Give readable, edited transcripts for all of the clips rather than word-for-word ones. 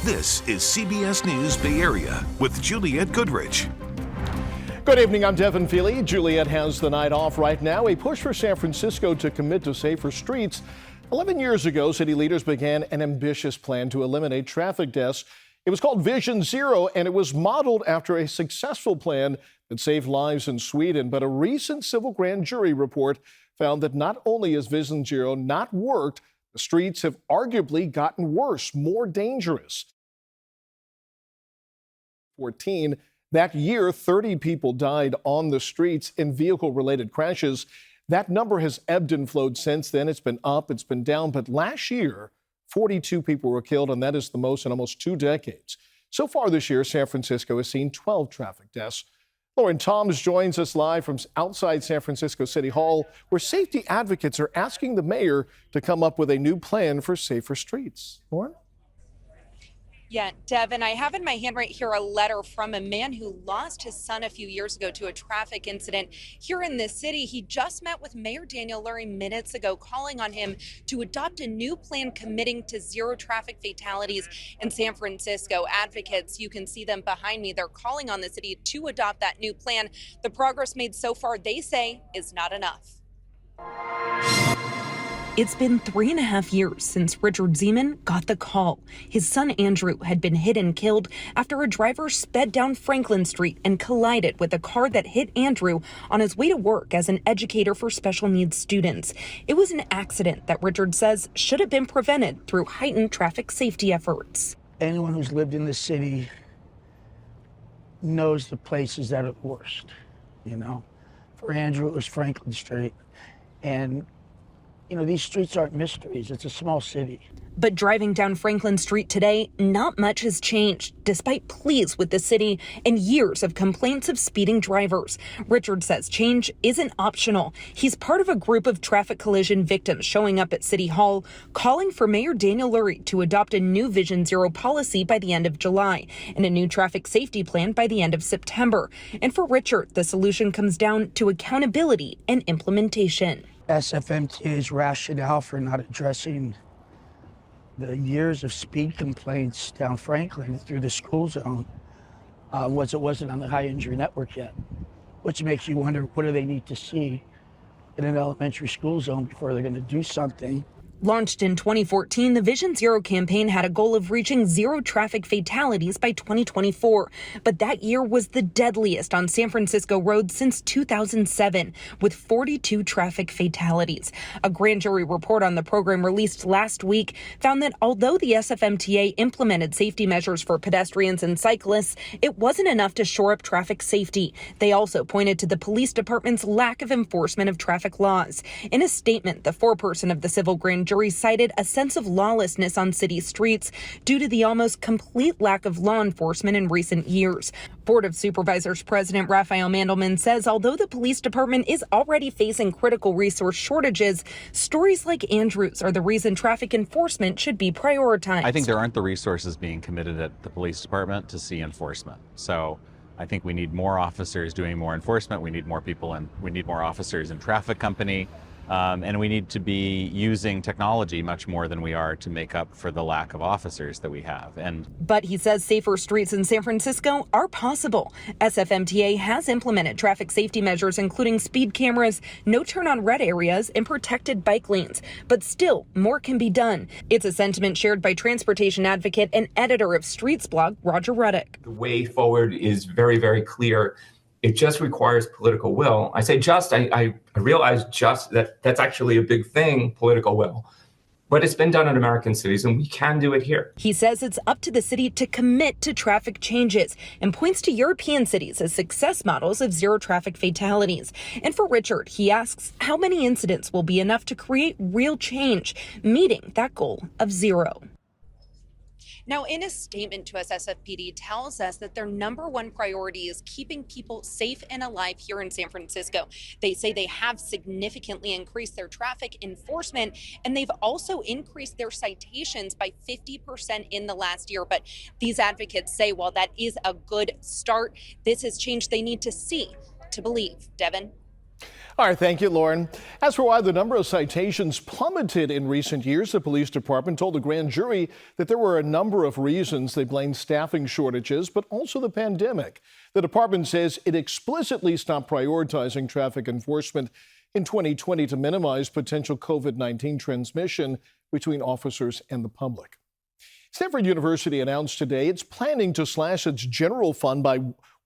This is CBS News Bay Area with Juliette Goodrich. Good evening, I'm Devin Feely. Juliette has the night off right now. A push for San Francisco to commit to safer streets. 11 years ago, city leaders began an ambitious plan to eliminate traffic deaths. It was called Vision Zero, and it was modeled after a successful plan that saved lives in Sweden. But a recent civil grand jury report found that not only has Vision Zero not worked, the streets have arguably gotten worse, more dangerous. 14. That year, 30 people died on the streets in vehicle-related crashes. That number has ebbed and flowed since then. It's been up, it's been down. But last year, 42 people were killed, and that is the most in almost 2 decades. So far this year, San Francisco has seen 12 traffic deaths. Lauren Toms joins us live from outside San Francisco City Hall, where safety advocates are asking the mayor to come up with a new plan for safer streets. Lauren? Yeah, Devin, I have in my hand right here a letter from a man who lost his son a few years ago to a traffic incident here in this city. He just met with Mayor Daniel Lurie minutes ago, calling on him to adopt a new plan committing to zero traffic fatalities in San Francisco. Advocates, you can see them behind me, they're calling on the city to adopt that new plan. The progress made so far, they say, is not enough. It's been 3.5 years since Richard Zeman got the call. His son Andrew had been hit and killed after a driver sped down Franklin Street and collided with a car that hit Andrew on his way to work as an educator for special needs students. It was an accident that Richard says should have been prevented through heightened traffic safety efforts. Anyone who's lived in the city knows the places that are worst, you know. For Andrew, it was Franklin Street. And you know, these streets aren't mysteries. It's a small city. But driving down Franklin Street today, not much has changed, despite pleas with the city and years of complaints of speeding drivers. Richard says change isn't optional. He's part of a group of traffic collision victims showing up at City Hall, calling for Mayor Daniel Lurie to adopt a new Vision Zero policy by the end of July and a new traffic safety plan by the end of September. And for Richard, the solution comes down to accountability and implementation. SFMTA's rationale for not addressing the years of speed complaints down Franklin through the school zone was it wasn't on the high injury network yet, which makes you wonder, what do they need to see in an elementary school zone before they're going to do something? Launched in 2014, the Vision Zero campaign had a goal of reaching zero traffic fatalities by 2024. But that year was the deadliest on San Francisco roads since 2007, with 42 traffic fatalities. A grand jury report on the program released last week found that although the SFMTA implemented safety measures for pedestrians and cyclists, it wasn't enough to shore up traffic safety. They also pointed to the police department's lack of enforcement of traffic laws. In a statement, the foreperson of the civil grand jury cited a sense of lawlessness on city streets due to the almost complete lack of law enforcement in recent years. Board of Supervisors President Raphael Mandelman says although the police department is already facing critical resource shortages, stories like Andrew's are the reason traffic enforcement should be prioritized. I think there aren't the resources being committed at the police department to see enforcement. So I think we need more officers doing more enforcement. We need more people and we need more officers in traffic company. And we need to be using technology much more than we are to make up for the lack of officers that we have. But he says safer streets in San Francisco are possible. SFMTA has implemented traffic safety measures, including speed cameras, no turn on red areas, and protected bike lanes. But still, more can be done. It's a sentiment shared by transportation advocate and editor of Streets blog, Roger Ruddick. The way forward is very, very clear. It just requires political will. I say just, I realize just that's actually a big thing, political will. But it's been done in American cities, and we can do it here. He says it's up to the city to commit to traffic changes and points to European cities as success models of zero traffic fatalities. And for Richard, he asks how many incidents will be enough to create real change, meeting that goal of zero. Now, in a statement to us, SFPD tells us that their #1 priority is keeping people safe and alive here in San Francisco. They say they have significantly increased their traffic enforcement, and they've also increased their citations by 50% in the last year. But these advocates say while that is a good start, this is change they need to see to believe. Devin? All right, thank you, Lauren. As for why the number of citations plummeted in recent years, the police department told the grand jury that there were a number of reasons. They blamed staffing shortages, but also the pandemic. The department says it explicitly stopped prioritizing traffic enforcement in 2020 to minimize potential COVID-19 transmission between officers and the public. Stanford University announced today it's planning to slash its general fund by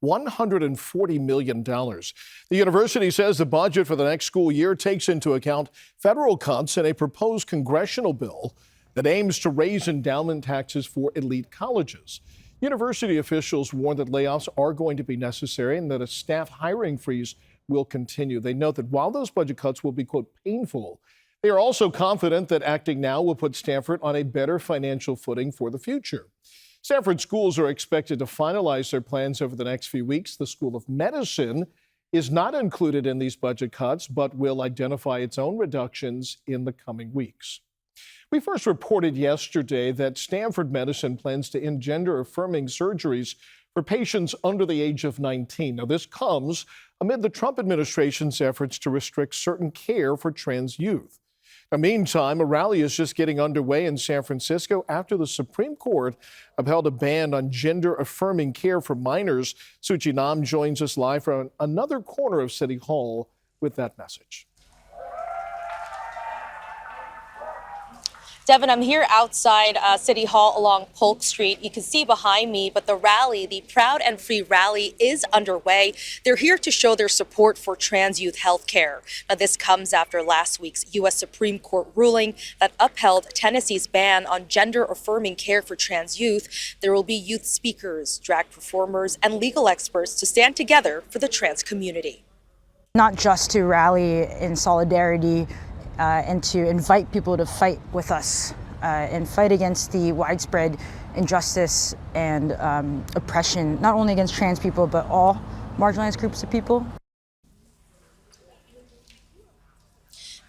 $140 million. The university says the budget for the next school year takes into account federal cuts in a proposed congressional bill that aims to raise endowment taxes for elite colleges. University officials warn that layoffs are going to be necessary and that a staff hiring freeze will continue. They note that while those budget cuts will be, quote, painful, they are also confident that acting now will put Stanford on a better financial footing for the future. Stanford schools are expected to finalize their plans over the next few weeks. The School of Medicine is not included in these budget cuts, but will identify its own reductions in the coming weeks. We first reported yesterday that Stanford Medicine plans to end gender-affirming surgeries for patients under the age of 19. Now, this comes amid the Trump administration's efforts to restrict certain care for trans youth. Now, meantime, a rally is just getting underway in San Francisco after the Supreme Court upheld a ban on gender-affirming care for minors. Suchi Nam joins us live from another corner of City Hall with that message. Devin, I'm here outside City Hall along Polk Street. You can see behind me, but the rally, the Proud and Free rally, is underway. They're here to show their support for trans youth health care. Now, this comes after last week's U.S. Supreme Court ruling that upheld Tennessee's ban on gender-affirming care for trans youth. There will be youth speakers, drag performers, and legal experts to stand together for the trans community. Not just to rally in solidarity, and to invite people to fight with us and fight against the widespread injustice and oppression, not only against trans people, but all marginalized groups of people.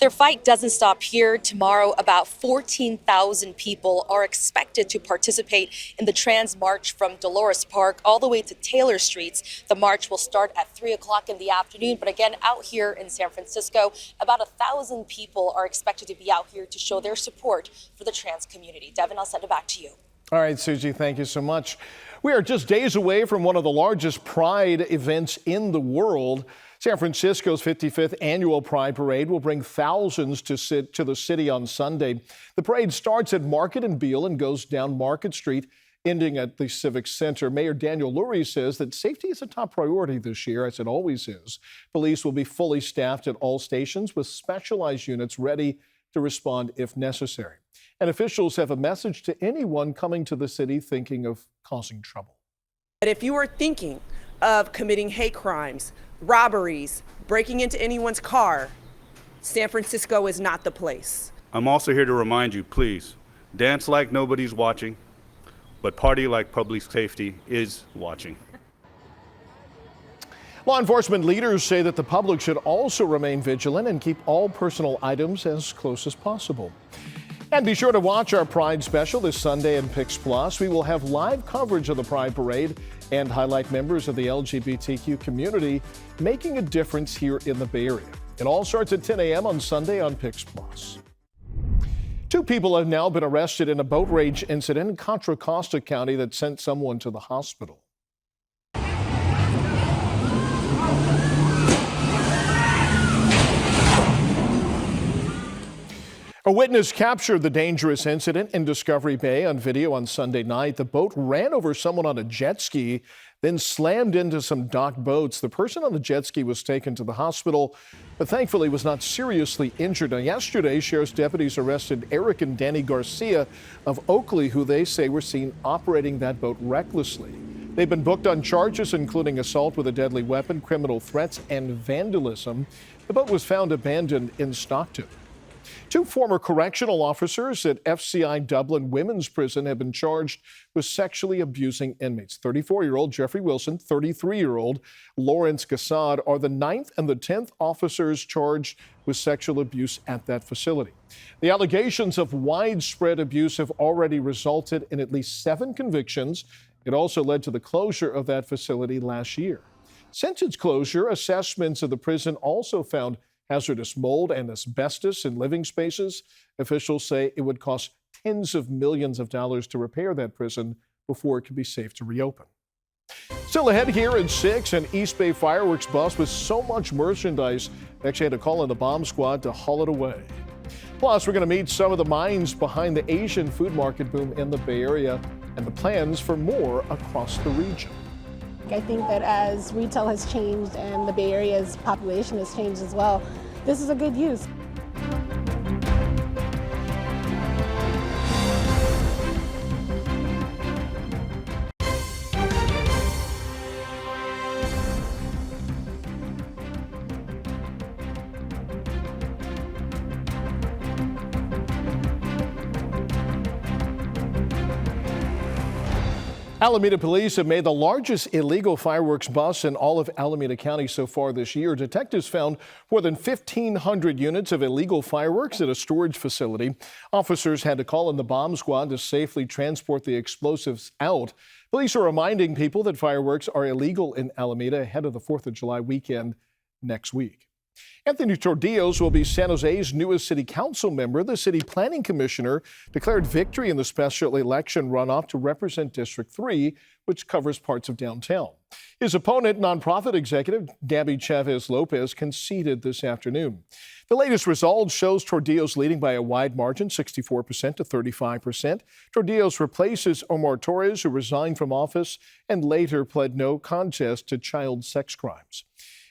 Their fight doesn't stop here. Tomorrow, about 14,000 people are expected to participate in the Trans March from Dolores Park all the way to Taylor Streets. The march will start at 3 o'clock in the afternoon. But again, out here in San Francisco, about 1,000 people are expected to be out here to show their support for the trans community. Devin, I'll send it back to you. All right, Susie, thank you so much. We are just days away from one of the largest Pride events in the world. San Francisco's 55th annual Pride Parade will bring thousands to the city on Sunday. The parade starts at Market and Beale and goes down Market Street, ending at the Civic Center. Mayor Daniel Lurie says that safety is a top priority this year, as it always is. Police will be fully staffed at all stations with specialized units ready to respond if necessary. And officials have a message to anyone coming to the city thinking of causing trouble. But if you are thinking of committing hate crimes, robberies, breaking into anyone's car, San Francisco is not the place. I'm also here to remind you, please, dance like nobody's watching, but party like public safety is watching. Law enforcement leaders say that the public should also remain vigilant and keep all personal items as close as possible. And be sure to watch our Pride special this Sunday in KPIX Plus. We will have live coverage of the Pride Parade and highlight members of the LGBTQ community making a difference here in the Bay Area. It all starts at 10 a.m. on Sunday on KPIX Plus. 2 people have now been arrested in a boat rage incident in Contra Costa County that sent someone to the hospital. A witness captured the dangerous incident in Discovery Bay on video on Sunday night. The boat ran over someone on a jet ski, then slammed into some docked boats. The person on the jet ski was taken to the hospital, but thankfully was not seriously injured. Now, yesterday, sheriff's deputies arrested Eric and Danny Garcia of Oakley, who they say were seen operating that boat recklessly. They've been booked on charges including assault with a deadly weapon, criminal threats, and vandalism. The boat was found abandoned in Stockton. 2 former correctional officers at FCI Dublin Women's Prison have been charged with sexually abusing inmates. 34-year-old Jeffrey Wilson, 33-year-old Lawrence Gassad are the 9th and the 10th officers charged with sexual abuse at that facility. The allegations of widespread abuse have already resulted in at least 7 convictions. It also led to the closure of that facility last year. Since its closure, assessments of the prison also found hazardous mold and asbestos in living spaces. Officials say it would cost tens of millions of dollars to repair that prison before it could be safe to reopen. Still ahead here at 6, an East Bay fireworks bus with so much merchandise actually had to call in the bomb squad to haul it away. Plus, we're going to meet some of the minds behind the Asian food market boom in the Bay Area and the plans for more across the region. I think that as retail has changed and the Bay Area's population has changed as well, this is a good use. Alameda police have made the largest illegal fireworks bust in all of Alameda County so far this year. Detectives found more than 1,500 units of illegal fireworks at a storage facility. Officers had to call in the bomb squad to safely transport the explosives out. Police are reminding people that fireworks are illegal in Alameda ahead of the 4th of July weekend next week. Anthony Tordillos will be San Jose's newest city council member. The city planning commissioner declared victory in the special election runoff to represent District 3, which covers parts of downtown. His opponent, nonprofit executive Gabby Chavez Lopez, conceded this afternoon. The latest result shows Tordillos leading by a wide margin, 64% to 35%. Tordillos replaces Omar Torres, who resigned from office and later pled no contest to child sex crimes.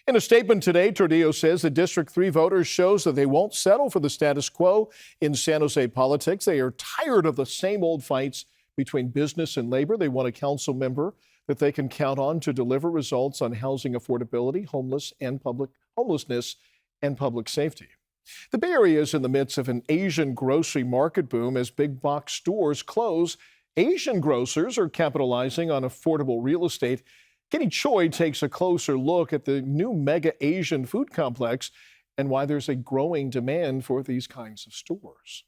In a statement today, Tordillos says the District 3 voters shows that they won't settle for the status quo in San Jose politics. They are tired of the same old fights between business and labor. They want a council member that they can count on to deliver results on housing affordability, homelessness, and public safety. The Bay Area is in the midst of an Asian grocery market boom as big box stores close. Asian grocers are capitalizing on affordable real estate. Kenny Choi takes a closer look at the new mega Asian food complex and why there's a growing demand for these kinds of stores.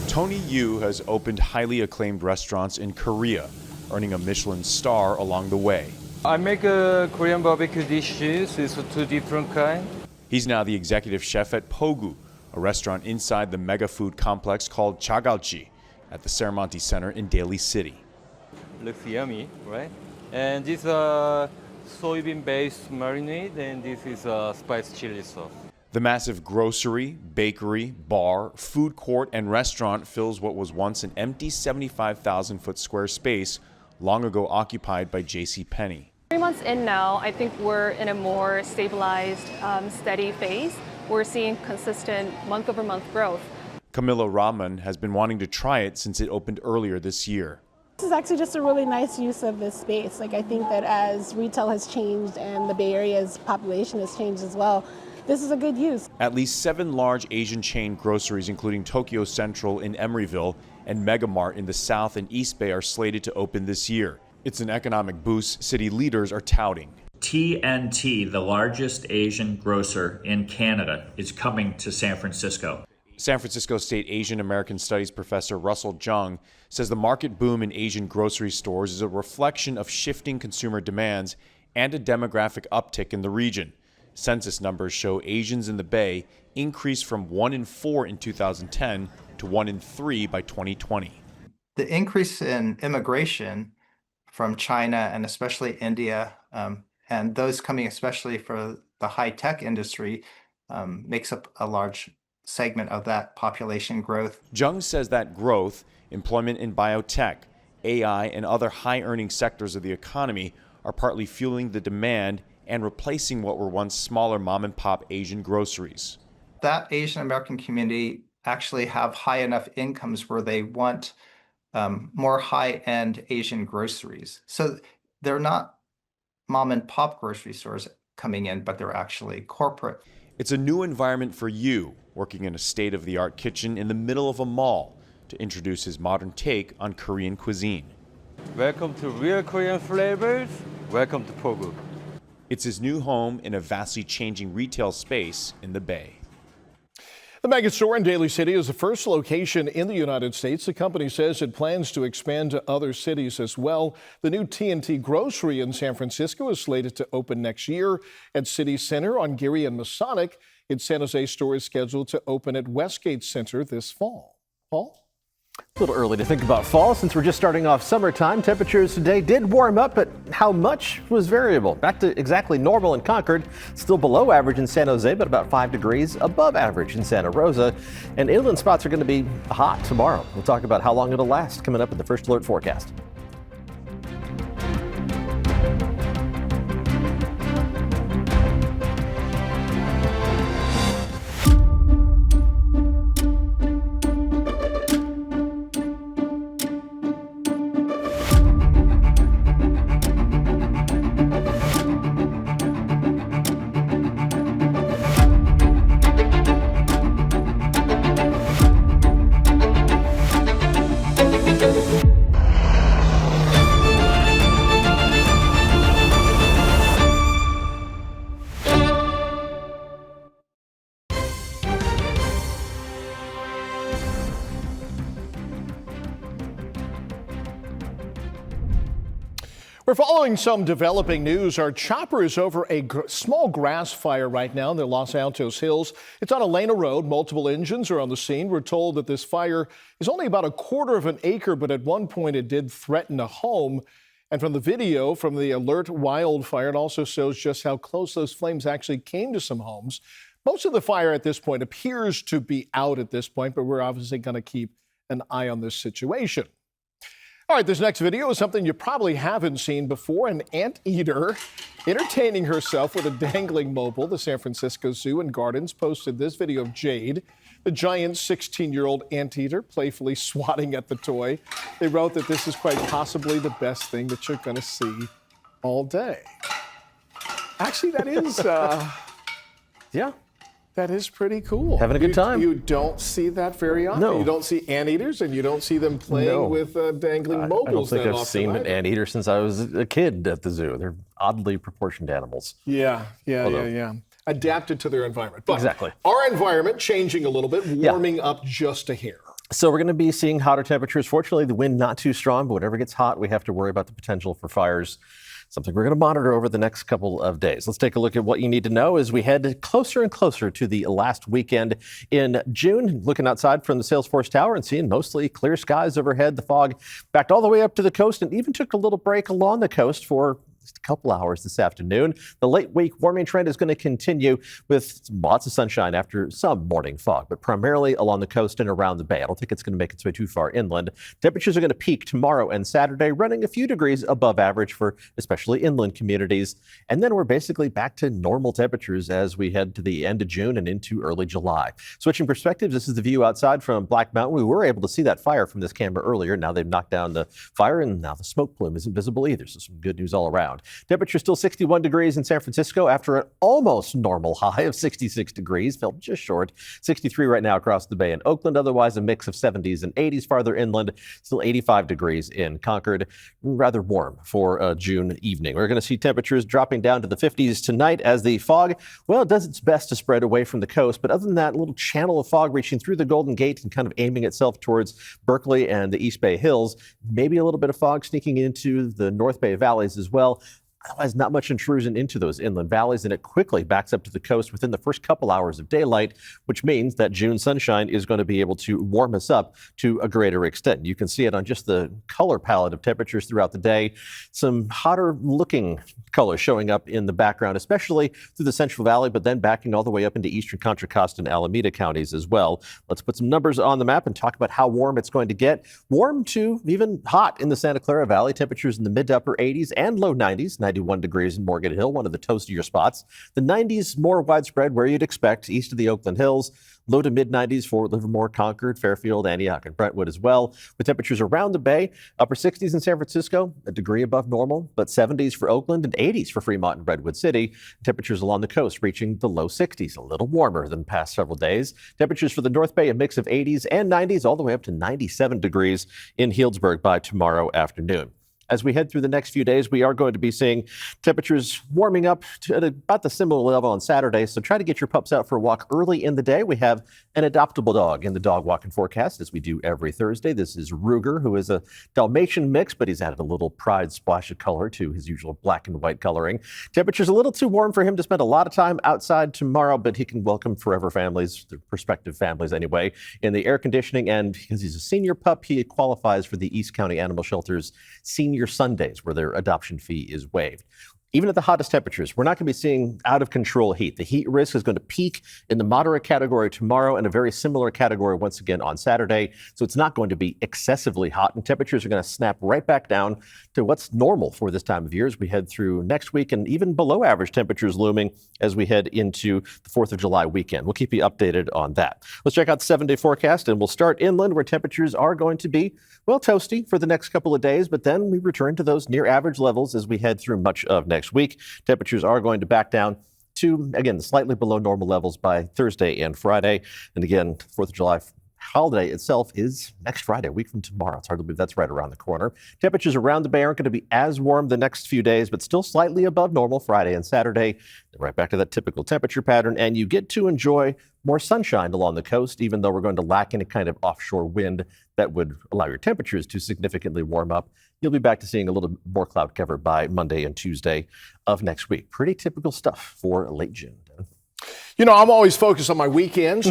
Tony Yu has opened highly acclaimed restaurants in Korea, earning a Michelin star along the way. I make Korean barbecue dishes. It's two different kinds. He's now the executive chef at Pogu, a restaurant inside the mega food complex called Chagalji at the Sermonti Center in Daly City. Looks yummy, right? And this soybean-based marinade, and this is spice chili sauce. The massive grocery, bakery, bar, food court, and restaurant fills what was once an empty 75,000-foot square space long ago occupied by JCPenney. 3 months in now, I think we're in a more stabilized, steady phase. We're seeing consistent month-over-month growth. Camilla Rahman has been wanting to try it since it opened earlier this year. This is actually just a really nice use of this space. I think that as retail has changed and the Bay Area's population has changed as well, this is a good use. At least 7 large Asian chain groceries, including Tokyo Central in Emeryville and Megamart in the South and East Bay, are slated to open this year. It's an economic boost city leaders are touting. TNT, the largest Asian grocer in Canada, is coming to San Francisco. San Francisco State Asian American Studies professor Russell Jung says the market boom in Asian grocery stores is a reflection of shifting consumer demands and a demographic uptick in the region. Census numbers show Asians in the Bay increased from 1 in 4 in 2010 to 1 in 3 by 2020. The increase in immigration from China and especially India, and those coming especially for the high-tech industry, makes up a large segment of that population growth. Jung says that growth, employment in biotech, AI, and other high-earning sectors of the economy are partly fueling the demand and replacing what were once smaller mom-and-pop Asian groceries. That Asian American community actually have high enough incomes where they want more high-end Asian groceries. So they're not mom-and-pop grocery stores coming in, but they're actually corporate. It's a new environment for you, working in a state-of-the-art kitchen in the middle of a mall to introduce his modern take on Korean cuisine. Welcome to real Korean flavors. Welcome to Pogu. It's his new home in a vastly changing retail space in the Bay. The mega store in Daly City is the first location in the United States. The company says it plans to expand to other cities as well. The new TNT grocery in San Francisco is slated to open next year at City Center on Geary and Masonic. Its San Jose store is scheduled to open at Westgate Center this fall. Paul? A little early to think about fall since we're just starting off summertime. Temperatures today did warm up, but how much was variable. Back to exactly normal in Concord, still below average in San Jose, but about 5 degrees above average in Santa Rosa. And inland spots are going to be hot tomorrow. We'll talk about how long it'll last coming up in the First Alert forecast. We're following some developing news. Our chopper is over a small grass fire right now in the Los Altos Hills. It's on Elena Road. Multiple engines are on the scene. We're told that this fire is only about a quarter of an acre, but at one point it did threaten a home. And from the video from the Alert wildfire, it also shows just how close those flames actually came to some homes. Most of the fire at this point appears to be out at this point, but we're obviously going to keep an eye on this situation. All right, this next video is something you probably haven't seen before. An anteater entertaining herself with a dangling mobile. The San Francisco Zoo and Gardens posted this video of Jade, the giant 16-year-old anteater, playfully swatting at the toy. They wrote that this is quite possibly the best thing that you're going to see all day. Actually, that is, yeah. That is pretty cool. Having a good time. You don't see that very often. No. You don't see anteaters, and you don't see them playing with dangling mobiles. I don't think that I've seen an anteater since I was a kid at the zoo. They're oddly proportioned animals. Yeah. Adapted to their environment. But exactly. Our environment changing a little bit, warming up just a hair. So we're going to be seeing hotter temperatures. Fortunately, the wind not too strong, but whenever it gets hot, we have to worry about the potential for fires. Something we're going to monitor over the next couple of days. Let's take a look at what you need to know as we head closer and closer to the last weekend in June. Looking outside from the Salesforce Tower and seeing mostly clear skies overhead. The fog backed all the way up to the coast and even took a little break along the coast for just a couple hours this afternoon. The late week warming trend is going to continue with lots of sunshine after some morning fog, but primarily along the coast and around the bay. I don't think it's going to make its way too far inland. Temperatures are going to peak tomorrow and Saturday, running a few degrees above average for especially inland communities. And then we're basically back to normal temperatures as we head to the end of June and into early July. Switching perspectives, this is the view outside from Black Mountain. We were able to see that fire from this camera earlier. Now they've knocked down the fire and now the smoke plume isn't visible either. So some good news all around. Temperature still 61 degrees in San Francisco after an almost normal high of 66 degrees. Fell just short. 63 right now across the bay in Oakland. Otherwise, a mix of 70s and 80s farther inland. Still 85 degrees in Concord. Rather warm for a June evening. We're going to see temperatures dropping down to the 50s tonight as the fog, well, it does its best to spread away from the coast. But other than that, a little channel of fog reaching through the Golden Gate and kind of aiming itself towards Berkeley and the East Bay Hills. Maybe a little bit of fog sneaking into the North Bay valleys as well. Otherwise, not much intrusion into those inland valleys, and it quickly backs up to the coast within the first couple hours of daylight, which means that June sunshine is going to be able to warm us up to a greater extent. You can see it on just the color palette of temperatures throughout the day. Some hotter looking colors showing up in the background, especially through the Central Valley, but then backing all the way up into eastern Contra Costa and Alameda counties as well. Let's put some numbers on the map and talk about how warm it's going to get. Warm to even hot in the Santa Clara Valley. Temperatures in the mid to upper 80s and low 90s. 91 degrees in Morgan Hill, one of the toastier spots. The 90s more widespread where you'd expect, east of the Oakland Hills. Low to mid 90s for Livermore, Concord, Fairfield, Antioch, and Brentwood as well. With temperatures around the bay, upper 60s in San Francisco, a degree above normal, but 70s for Oakland and 80s for Fremont and Redwood City. Temperatures along the coast reaching the low 60s, a little warmer than the past several days. Temperatures for the North Bay, a mix of 80s and 90s, all the way up to 97 degrees in Healdsburg by tomorrow afternoon. As we head through the next few days, we are going to be seeing temperatures warming up to at about the similar level on Saturday. So try to get your pups out for a walk early in the day. We have an adoptable dog in the dog walking forecast, as we do every Thursday. This is Ruger, who is a Dalmatian mix, but he's added a little pride splash of color to his usual black and white coloring. Temperature's a little too warm for him to spend a lot of time outside tomorrow, but he can welcome forever families, prospective families anyway, in the air conditioning. And because he's a senior pup, he qualifies for the East County Animal Shelter's Senior Sundays, where their adoption fee is waived. Even at the hottest temperatures, we're not going to be seeing out of control heat. The heat risk is going to peak in the moderate category tomorrow and a very similar category once again on Saturday. So it's not going to be excessively hot, and temperatures are going to snap right back down to what's normal for this time of year as we head through next week, and even below average temperatures looming as we head into the 4th of July weekend. We'll keep you updated on that. Let's check out the 7-day forecast, and we'll start inland where temperatures are going to be, well, toasty for the next couple of days, but then we return to those near average levels as we head through much of next week. Temperatures are going to back down to, again, slightly below normal levels by Thursday and Friday. And again, 4th of July holiday itself is next Friday, a week from tomorrow. It's hard to believe that's right around the corner. Temperatures around the Bay aren't going to be as warm the next few days, but still slightly above normal Friday and Saturday. Right back to that typical temperature pattern, and you get to enjoy more sunshine along the coast, even though we're going to lack any kind of offshore wind that would allow your temperatures to significantly warm up. You'll be back to seeing a little more cloud cover by Monday and Tuesday of next week. Pretty typical stuff for late June. You know, I'm always focused on my weekend,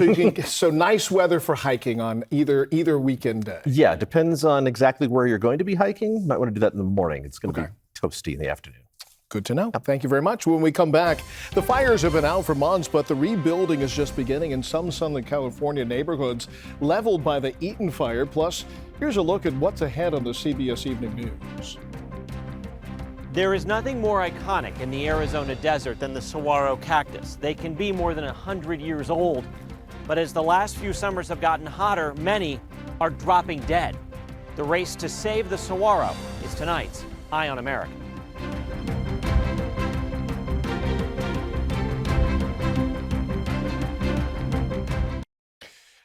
so nice weather for hiking on either weekend day. Yeah, depends on exactly where you're going to be hiking. Might want to do that in the morning. It's going to be toasty in the afternoon. Good to know. Thank you very much. When we come back, the fires have been out for months, but the rebuilding is just beginning in some Southern California neighborhoods leveled by the Eaton fire. Plus, here's a look at what's ahead on the CBS Evening News. There is nothing more iconic in the Arizona desert than the saguaro cactus. They can be more than 100 years old, but as the last few summers have gotten hotter, many are dropping dead. The race to save the saguaro is tonight's Eye on America.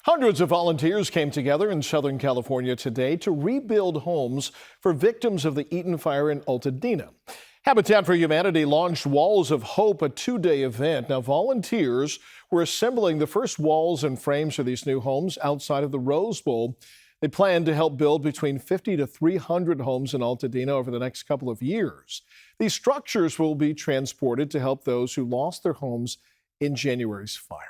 Hundreds of volunteers came together in Southern California today to rebuild homes for victims of the Eaton fire in Altadena. Habitat for Humanity launched Walls of Hope, a 2-day event. Now, volunteers were assembling the first walls and frames for these new homes outside of the Rose Bowl. They plan to help build between 50 to 300 homes in Altadena over the next couple of years. These structures will be transported to help those who lost their homes in January's fire.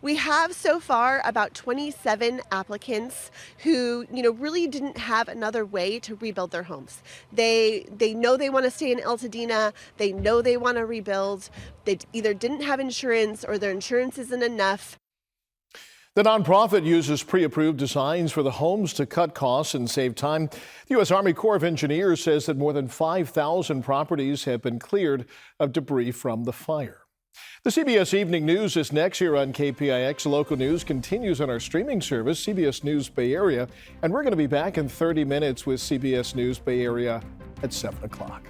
We have so far about 27 applicants who, really didn't have another way to rebuild their homes. They know they want to stay in Altadena. They know they want to rebuild. They either didn't have insurance or their insurance isn't enough. The nonprofit uses pre-approved designs for the homes to cut costs and save time. The U.S. Army Corps of Engineers says that more than 5,000 properties have been cleared of debris from the fire. The CBS Evening News is next here on KPIX. Local news continues on our streaming service, CBS News Bay Area, and we're going to be back in 30 minutes with CBS News Bay Area at 7 o'clock.